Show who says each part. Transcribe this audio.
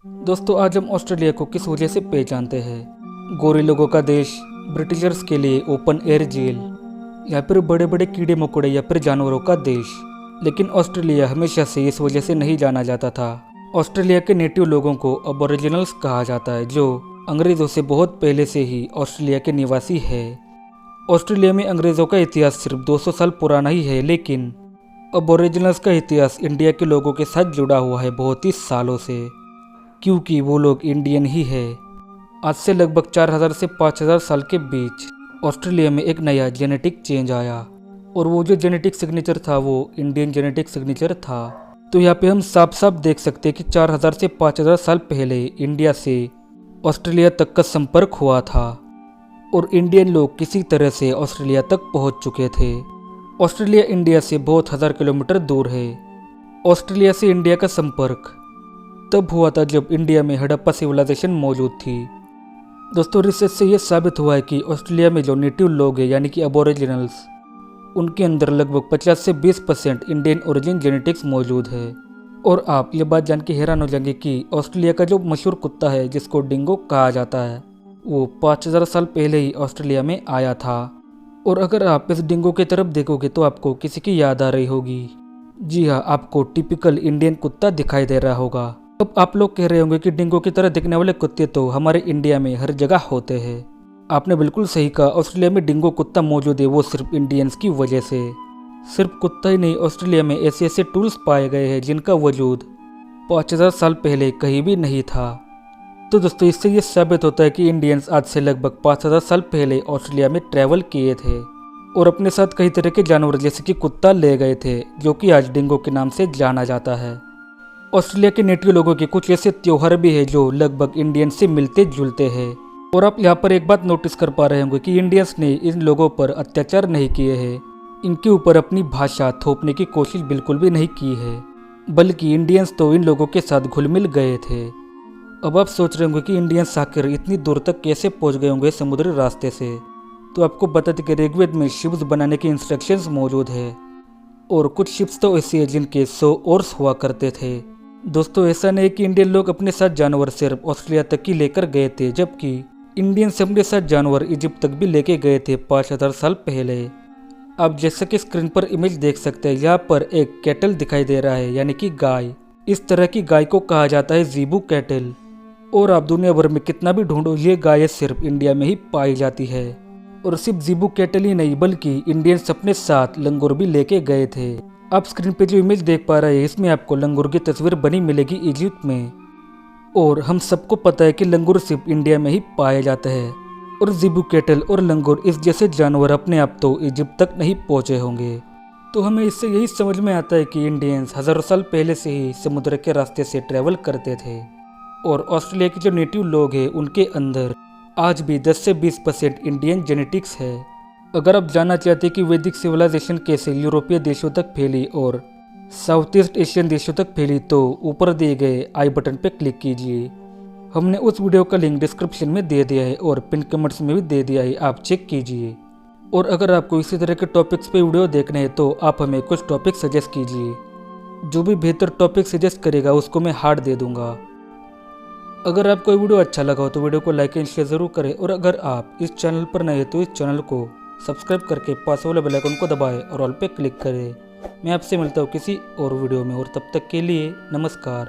Speaker 1: दोस्तों, आज हम ऑस्ट्रेलिया को किस वजह से पहचानते हैं? गोरे लोगों का देश, ब्रिटिशर्स के लिए ओपन एयर जेल, या फिर बड़े बड़े कीड़े मकोड़े या फिर जानवरों का देश। लेकिन ऑस्ट्रेलिया हमेशा से इस वजह से नहीं जाना जाता था। ऑस्ट्रेलिया के नेटिव लोगों को अबोरिजिनल्स कहा जाता है, जो अंग्रेज़ों से बहुत पहले से ही ऑस्ट्रेलिया के निवासी है। ऑस्ट्रेलिया में अंग्रेज़ों का इतिहास सिर्फ 200 साल पुराना ही है, लेकिन अबोरिजिनल्स का इतिहास इंडिया के लोगों के साथ जुड़ा हुआ है बहुत ही सालों से, क्योंकि वो लोग इंडियन ही है। आज से लगभग 4000 से 5000 साल के बीच ऑस्ट्रेलिया में एक नया जेनेटिक चेंज आया, और वो जो जेनेटिक सिग्नेचर था वो इंडियन जेनेटिक सिग्नेचर था। तो यहाँ पे हम साफ साफ देख सकते हैं कि 4000 से 5000 साल पहले इंडिया से ऑस्ट्रेलिया तक का संपर्क हुआ था, और इंडियन लोग किसी तरह से ऑस्ट्रेलिया तक पहुँच चुके थे। ऑस्ट्रेलिया इंडिया से बहुत 1000 किलोमीटर दूर है। ऑस्ट्रेलिया से इंडिया का संपर्क तब हुआ था जब इंडिया में हड़प्पा सिविलाइजेशन मौजूद थी। दोस्तों, रिसर्च से यह साबित हुआ है कि ऑस्ट्रेलिया में जो नेटिव लोग हैं यानी कि अबोरिजिनल्स, उनके अंदर लगभग 50 से 20% इंडियन ओरिजिन जेनेटिक्स मौजूद है। और आप ये बात जान के हैरान हो जाएंगे कि ऑस्ट्रेलिया का जो मशहूर कुत्ता है जिसको डिंगो कहा जाता है, वो 5000 साल पहले ही ऑस्ट्रेलिया में आया था। और अगर आप इस डिंगो की तरफ देखोगे तो आपको किसी की याद आ रही होगी। जी हाँ, आपको टिपिकल इंडियन कुत्ता दिखाई दे रहा होगा। अब आप लोग कह रहे होंगे कि डिंगो की तरह दिखने वाले कुत्ते तो हमारे इंडिया में हर जगह होते हैं। आपने बिल्कुल सही कहा, ऑस्ट्रेलिया में डिंगो कुत्ता मौजूद है, वो सिर्फ इंडियंस की वजह से। सिर्फ कुत्ता ही नहीं, ऑस्ट्रेलिया में ऐसे ऐसे टूल्स पाए गए हैं जिनका वजूद 5000 साल पहले कहीं भी नहीं था। तो दोस्तों, इससे ये साबित होता है कि इंडियंस आज से लगभग 5000 साल पहले ऑस्ट्रेलिया में ट्रैवल किए थे और अपने साथ कई तरह के जानवर जैसे कि कुत्ता ले गए थे, जो कि आज डिंगो के नाम से जाना जाता है। ऑस्ट्रेलिया के नेटिव लोगों के कुछ ऐसे त्योहार भी है जो लगभग इंडियन से मिलते जुलते हैं। और आप यहाँ पर एक बात नोटिस कर पा रहे होंगे कि इंडियंस ने इन लोगों पर अत्याचार नहीं किए हैं, इनके ऊपर अपनी भाषा थोपने की कोशिश बिल्कुल भी नहीं की है, बल्कि इंडियंस तो इन लोगों के साथ घुल मिल गए थे। अब आप सोच रहे होंगे कि इंडियंस आकर इतनी दूर तक कैसे पहुंच गए होंगे समुद्री रास्ते से। तो आपको बता दें कि ऋग्वेद में शिप्स बनाने की इंस्ट्रक्शंस मौजूद है, और कुछ शिप्स तो ऐसी है जिनके 100 ओर्स हुआ करते थे। दोस्तों, ऐसा नहीं कि इंडियन लोग अपने साथ जानवर सिर्फ ऑस्ट्रेलिया तक ही लेकर गए थे, जबकि इंडियंस अपने साथ जानवर इजिप्ट तक भी लेके गए थे 5000 साल पहले। आप जैसा कि स्क्रीन पर इमेज देख सकते हैं, यहाँ पर एक कैटल दिखाई दे रहा है, यानी कि गाय। इस तरह की गाय को कहा जाता है ज़ीबू कैटल। और आप दुनिया भर में कितना भी ढूंढो, ये गाय सिर्फ इंडिया में ही पाई जाती है। और सिर्फ ज़ीबू कैटल ही नहीं, बल्कि इंडियंस अपने साथ लंगूर भी लेके गए थे। आप स्क्रीन पे जो इमेज देख पा रहे हैं, इसमें आपको लंगूर की तस्वीर बनी मिलेगी इजिप्ट में। और हम सबको पता है कि लंगूर सिर्फ इंडिया में ही पाया जाता है, और ज़ीबू कैटल और लंगूर इस जैसे जानवर अपने आप तो इजिप्ट तक नहीं पहुंचे होंगे। तो हमें इससे यही समझ में आता है कि इंडियंस हजारों साल पहले से ही समुद्र के रास्ते से ट्रेवल करते थे। और ऑस्ट्रेलिया के जो नेटिव लोग हैं उनके अंदर आज भी 10 से 20% इंडियन जेनेटिक्स है। अगर आप जानना चाहते हैं कि वैदिक सिविलाइजेशन कैसे यूरोपीय देशों तक फैली और साउथ ईस्ट एशियन देशों तक फैली, तो ऊपर दिए गए आई बटन पर क्लिक कीजिए। हमने उस वीडियो का लिंक डिस्क्रिप्शन में दे दिया है और पिन कमेंट्स में भी दे दिया है, आप चेक कीजिए। और अगर आपको इसी तरह के टॉपिक्स पे वीडियो देखने हैं तो आप हमें कुछ टॉपिक सजेस्ट कीजिए। जो भी बेहतर टॉपिक सजेस्ट करेगा उसको मैं हार्ट दे दूंगा। अगर आपको ये वीडियो अच्छा लगा हो तो वीडियो को लाइक एंड शेयर जरूर करें, और अगर आप इस चैनल पर नए हैं तो इस चैनल को सब्सक्राइब करके पास वाले बेल आइकन को दबाएं और ऑल पे क्लिक करें। मैं आपसे मिलता हूँ किसी और वीडियो में, और तब तक के लिए नमस्कार।